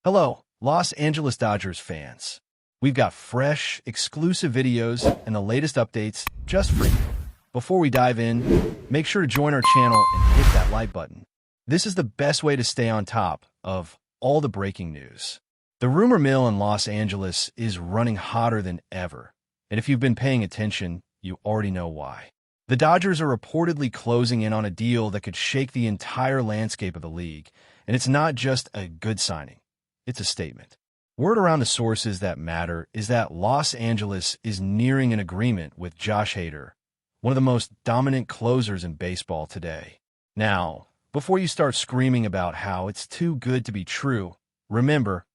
Hello, Los Angeles Dodgers fans. We've got fresh, exclusive videos and the latest updates just for you. Before we dive in, make sure to join our channel and hit that like button. This is the best way to stay on top of all the breaking news. The rumor mill in Los Angeles is running hotter than ever, and if you've been paying attention, you already know why. The Dodgers are reportedly closing in on a deal that could shake the entire landscape of the league, and it's not just a good signing. It's a statement. Word around the sources that matter is that Los Angeles is nearing an agreement with Josh Hader, one of the most dominant closers in baseball today. Now, before you start screaming about how it's too good to be true, remember,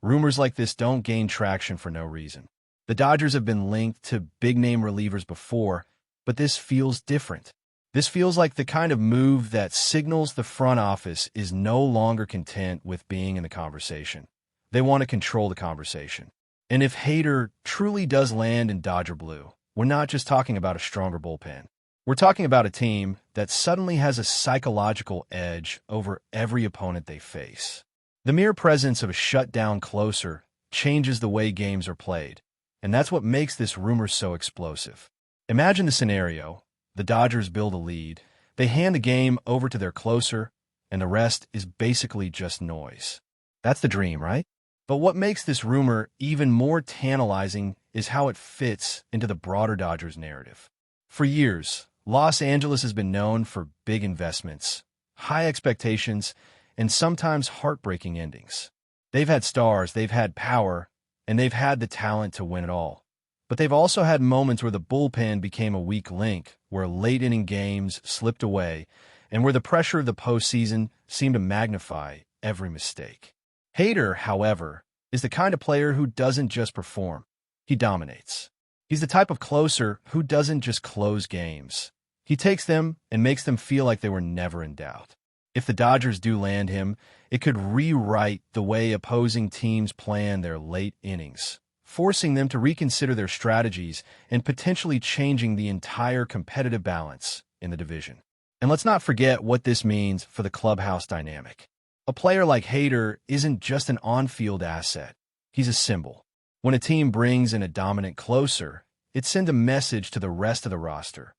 rumors like this don't gain traction for no reason. The Dodgers have been linked to big-name relievers before, but this feels different. This feels like the kind of move that signals the front office is no longer content with being in the conversation. They want to control the conversation. And if Hader truly does land in Dodger blue, we're not just talking about a stronger bullpen. We're talking about a team that suddenly has a psychological edge over every opponent they face. The mere presence of a shutdown closer changes the way games are played, and that's what makes this rumor so explosive. Imagine the scenario. The Dodgers build a lead, they hand the game over to their closer, and the rest is basically just noise. That's the dream, right? But what makes this rumor even more tantalizing is how it fits into the broader Dodgers narrative. For years, Los Angeles has been known for big investments, high expectations, and sometimes heartbreaking endings. They've had stars, they've had power, and they've had the talent to win it all. But they've also had moments where the bullpen became a weak link, where late-inning games slipped away, and where the pressure of the postseason seemed to magnify every mistake. Hader, however, is the kind of player who doesn't just perform. He dominates. He's the type of closer who doesn't just close games. He takes them and makes them feel like they were never in doubt. If the Dodgers do land him, it could rewrite the way opposing teams plan their late innings, forcing them to reconsider their strategies and potentially changing the entire competitive balance in the division. And let's not forget what this means for the clubhouse dynamic. A player like Hader isn't just an on-field asset. He's a symbol. When a team brings in a dominant closer, it sends a message to the rest of the roster.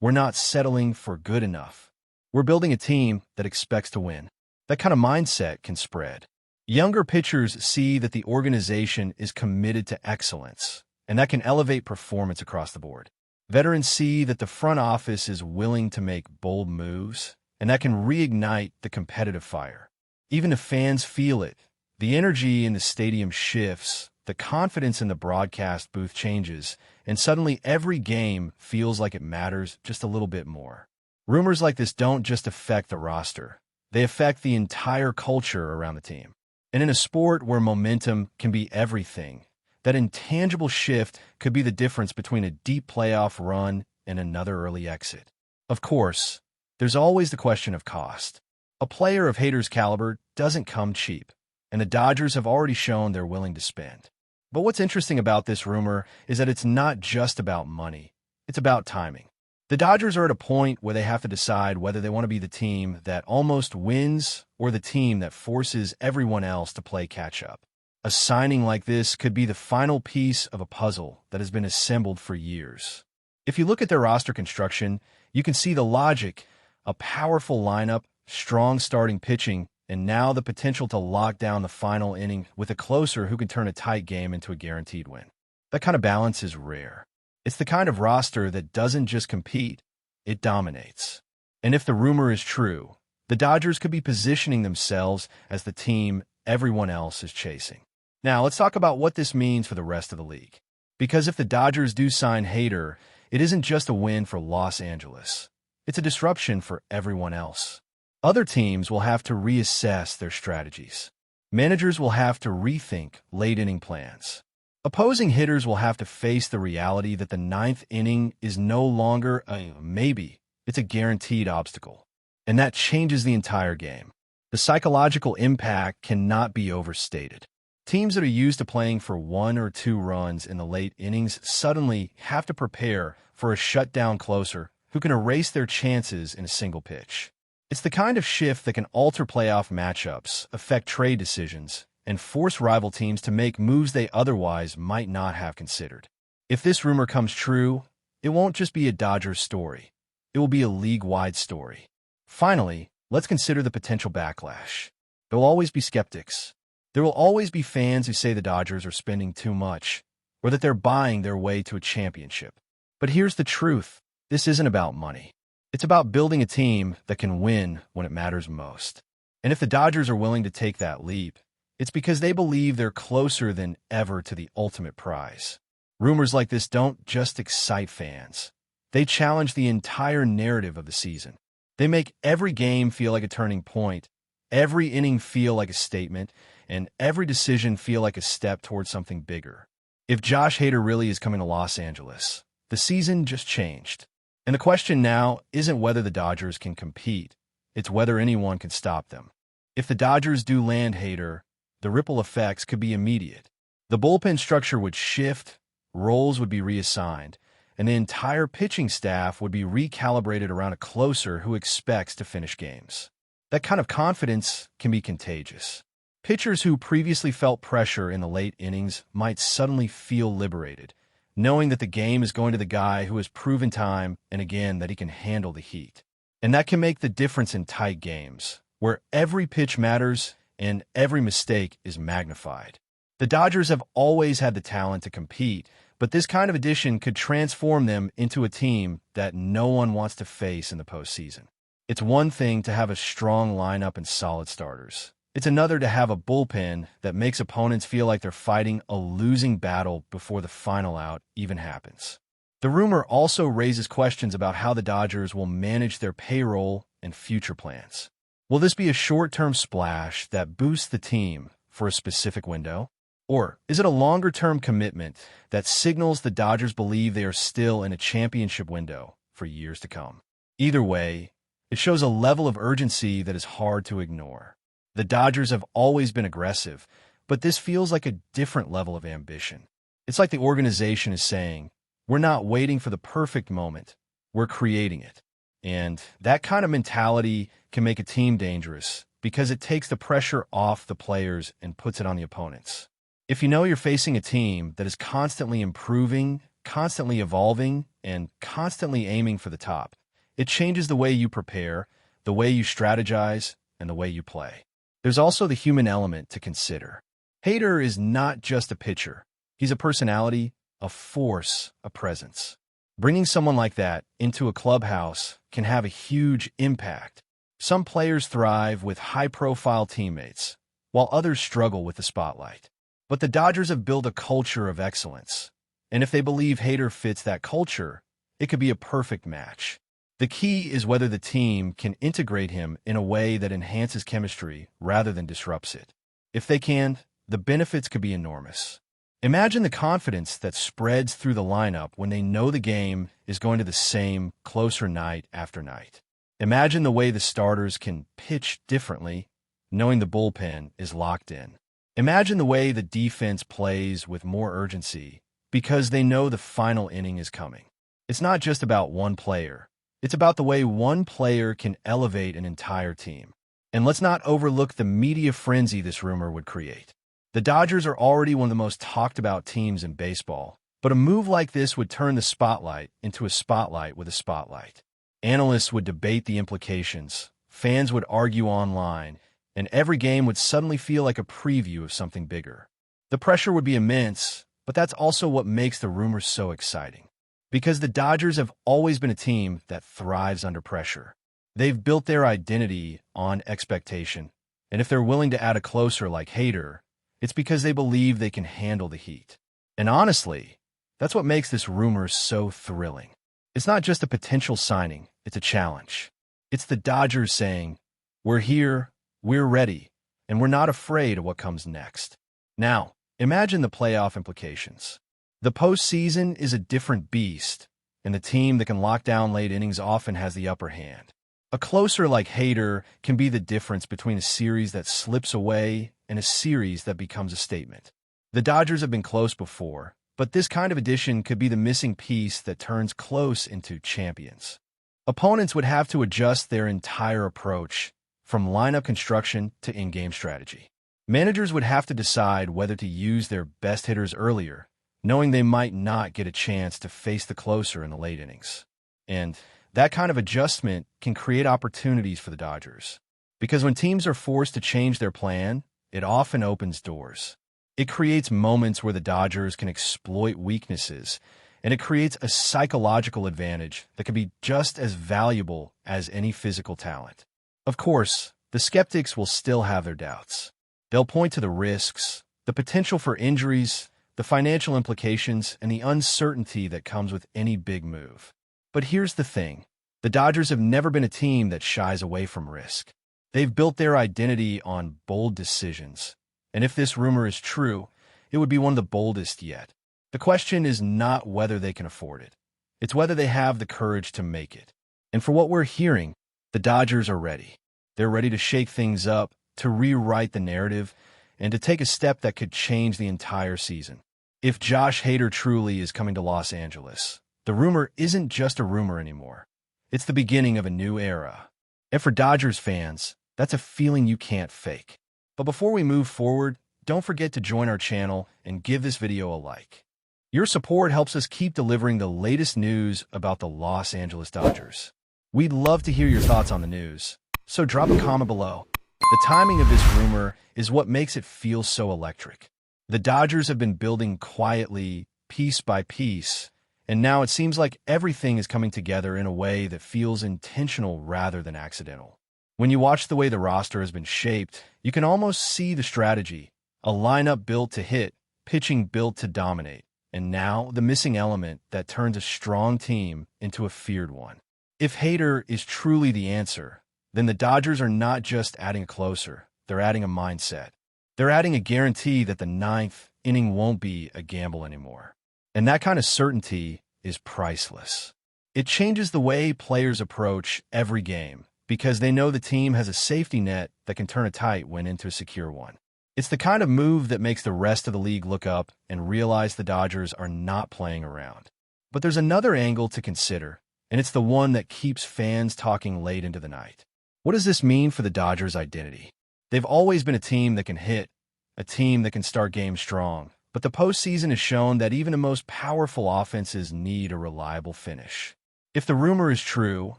We're not settling for good enough. We're building a team that expects to win. That kind of mindset can spread. Younger pitchers see that the organization is committed to excellence, and that can elevate performance across the board. Veterans see that the front office is willing to make bold moves, and that can reignite the competitive fire. Even if fans feel it, the energy in the stadium shifts, the confidence in the broadcast booth changes, and suddenly every game feels like it matters just a little bit more. Rumors like this don't just affect the roster. They affect the entire culture around the team. And in a sport where momentum can be everything, that intangible shift could be the difference between a deep playoff run and another early exit. Of course, there's always the question of cost. A player of Hader's caliber doesn't come cheap, and the Dodgers have already shown they're willing to spend. But what's interesting about this rumor is that it's not just about money. It's about timing. The Dodgers are at a point where they have to decide whether they want to be the team that almost wins or the team that forces everyone else to play catch-up. A signing like this could be the final piece of a puzzle that has been assembled for years. If you look at their roster construction, you can see the logic: a powerful lineup, strong starting pitching, and now the potential to lock down the final inning with a closer who can turn a tight game into a guaranteed win. That kind of balance is rare. It's the kind of roster that doesn't just compete, it dominates. And if the rumor is true, the Dodgers could be positioning themselves as the team everyone else is chasing. Now, let's talk about what this means for the rest of the league. Because if the Dodgers do sign Hader, it isn't just a win for Los Angeles. It's a disruption for everyone else. Other teams will have to reassess their strategies. Managers will have to rethink late-inning plans. Opposing hitters will have to face the reality that the ninth inning is no longer a maybe, it's a guaranteed obstacle. And that changes the entire game. The psychological impact cannot be overstated. Teams that are used to playing for 1 or 2 runs in the late innings suddenly have to prepare for a shutdown closer who can erase their chances in a single pitch. It's the kind of shift that can alter playoff matchups, affect trade decisions, and force rival teams to make moves they otherwise might not have considered. If this rumor comes true, it won't just be a Dodgers story. It will be a league-wide story. Finally, let's consider the potential backlash. There will always be skeptics. There will always be fans who say the Dodgers are spending too much, or that they're buying their way to a championship. But here's the truth. This isn't about money. It's about building a team that can win when it matters most. And if the Dodgers are willing to take that leap, it's because they believe they're closer than ever to the ultimate prize. Rumors like this don't just excite fans. They challenge the entire narrative of the season. They make every game feel like a turning point, every inning feel like a statement, and every decision feel like a step towards something bigger. If Josh Hader really is coming to Los Angeles, the season just changed. And the question now isn't whether the Dodgers can compete, it's whether anyone can stop them. If the Dodgers do land Hader, the ripple effects could be immediate. The bullpen structure would shift, roles would be reassigned, and the entire pitching staff would be recalibrated around a closer who expects to finish games. That kind of confidence can be contagious. Pitchers who previously felt pressure in the late innings might suddenly feel liberated, knowing that the game is going to the guy who has proven time and again that he can handle the heat. And that can make the difference in tight games, where every pitch matters and every mistake is magnified. The Dodgers have always had the talent to compete, but this kind of addition could transform them into a team that no one wants to face in the postseason. It's one thing to have a strong lineup and solid starters. It's another to have a bullpen that makes opponents feel like they're fighting a losing battle before the final out even happens. The rumor also raises questions about how the Dodgers will manage their payroll and future plans. Will this be a short-term splash that boosts the team for a specific window? Or is it a longer-term commitment that signals the Dodgers believe they are still in a championship window for years to come? Either way, it shows a level of urgency that is hard to ignore. The Dodgers have always been aggressive, but this feels like a different level of ambition. It's like the organization is saying, we're not waiting for the perfect moment, we're creating it. And that kind of mentality can make a team dangerous because it takes the pressure off the players and puts it on the opponents. If you know you're facing a team that is constantly improving, constantly evolving, and constantly aiming for the top, it changes the way you prepare, the way you strategize, and the way you play. There's also the human element to consider. Hader is not just a pitcher. He's a personality, a force, a presence. Bringing someone like that into a clubhouse can have a huge impact. Some players thrive with high-profile teammates, while others struggle with the spotlight. But the Dodgers have built a culture of excellence, and if they believe Hader fits that culture, it could be a perfect match. The key is whether the team can integrate him in a way that enhances chemistry rather than disrupts it. If they can, the benefits could be enormous. Imagine the confidence that spreads through the lineup when they know the game is going to the same, closer night after night. Imagine the way the starters can pitch differently, knowing the bullpen is locked in. Imagine the way the defense plays with more urgency because they know the final inning is coming. It's not just about one player. It's about the way one player can elevate an entire team. And let's not overlook the media frenzy this rumor would create. The Dodgers are already one of the most talked about teams in baseball, but a move like this would turn the spotlight into a spotlight with a spotlight. Analysts would debate the implications, fans would argue online, and every game would suddenly feel like a preview of something bigger. The pressure would be immense, but that's also what makes the rumors so exciting. Because the Dodgers have always been a team that thrives under pressure. They've built their identity on expectation, and if they're willing to add a closer like Hader, it's because they believe they can handle the heat. And honestly, that's what makes this rumor so thrilling. It's not just a potential signing, it's a challenge. It's the Dodgers saying, we're here, we're ready, and we're not afraid of what comes next. Now, imagine the playoff implications. The postseason is a different beast, and the team that can lock down late innings often has the upper hand. A closer like Hader can be the difference between a series that slips away and a series that becomes a statement. The Dodgers have been close before, but this kind of addition could be the missing piece that turns close into champions. Opponents would have to adjust their entire approach, from lineup construction to in-game strategy. Managers would have to decide whether to use their best hitters earlier, knowing they might not get a chance to face the closer in the late innings. And that kind of adjustment can create opportunities for the Dodgers. Because when teams are forced to change their plan, it often opens doors. It creates moments where the Dodgers can exploit weaknesses, and it creates a psychological advantage that can be just as valuable as any physical talent. Of course, the skeptics will still have their doubts. They'll point to the risks, the potential for injuries, the financial implications, and the uncertainty that comes with any big move. But here's the thing. The Dodgers have never been a team that shies away from risk. They've built their identity on bold decisions. And if this rumor is true, it would be one of the boldest yet. The question is not whether they can afford it. It's whether they have the courage to make it. And for what we're hearing, the Dodgers are ready. They're ready to shake things up, to rewrite the narrative, and to take a step that could change the entire season. If Josh Hader truly is coming to Los Angeles, the rumor isn't just a rumor anymore. It's the beginning of a new era. And for Dodgers fans, that's a feeling you can't fake. But before we move forward, don't forget to join our channel and give this video a like. Your support helps us keep delivering the latest news about the Los Angeles Dodgers. We'd love to hear your thoughts on the news, so drop a comment below. The timing of this rumor is what makes it feel so electric. The Dodgers have been building quietly, piece by piece, and now it seems like everything is coming together in a way that feels intentional rather than accidental. When you watch the way the roster has been shaped, you can almost see the strategy. A lineup built to hit, pitching built to dominate, and now the missing element that turns a strong team into a feared one. If Hader is truly the answer, then the Dodgers are not just adding a closer, they're adding a mindset. They're adding a guarantee that the ninth inning won't be a gamble anymore. And that kind of certainty is priceless. It changes the way players approach every game because they know the team has a safety net that can turn a tight one into a secure one. It's the kind of move that makes the rest of the league look up and realize the Dodgers are not playing around. But there's another angle to consider, and it's the one that keeps fans talking late into the night. What does this mean for the Dodgers' identity? They've always been a team that can hit, a team that can start games strong, but the postseason has shown that even the most powerful offenses need a reliable finish. If the rumor is true,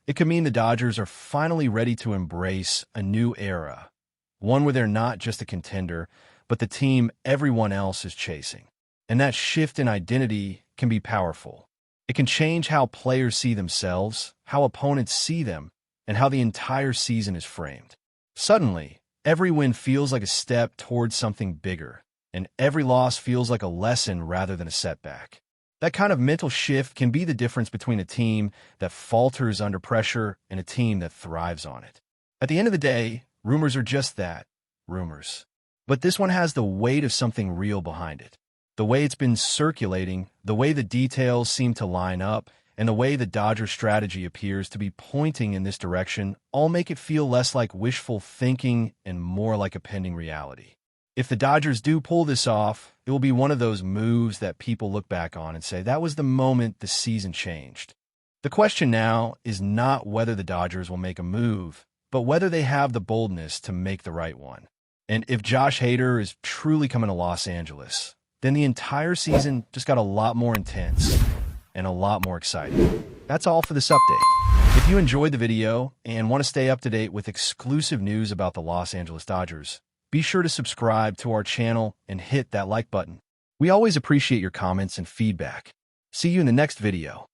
it could mean the Dodgers are finally ready to embrace a new era, one where they're not just a contender, but the team everyone else is chasing. And that shift in identity can be powerful. It can change how players see themselves, how opponents see them, and how the entire season is framed. Suddenly, every win feels like a step towards something bigger, and every loss feels like a lesson rather than a setback. That kind of mental shift can be the difference between a team that falters under pressure and a team that thrives on it. At the end of the day, rumors are just that, rumors. But this one has the weight of something real behind it. The way it's been circulating, the way the details seem to line up, and the way the Dodgers strategy appears to be pointing in this direction all make it feel less like wishful thinking and more like a pending reality. If the Dodgers do pull this off, it will be one of those moves that people look back on and say, that was the moment the season changed. The question now is not whether the Dodgers will make a move, but whether they have the boldness to make the right one. And if Josh Hader is truly coming to Los Angeles, then the entire season just got a lot more intense and a lot more exciting. That's all for this update. If you enjoyed the video and want to stay up to date with exclusive news about the Los Angeles Dodgers, be sure to subscribe to our channel and hit that like button. We always appreciate your comments and feedback. See you in the next video.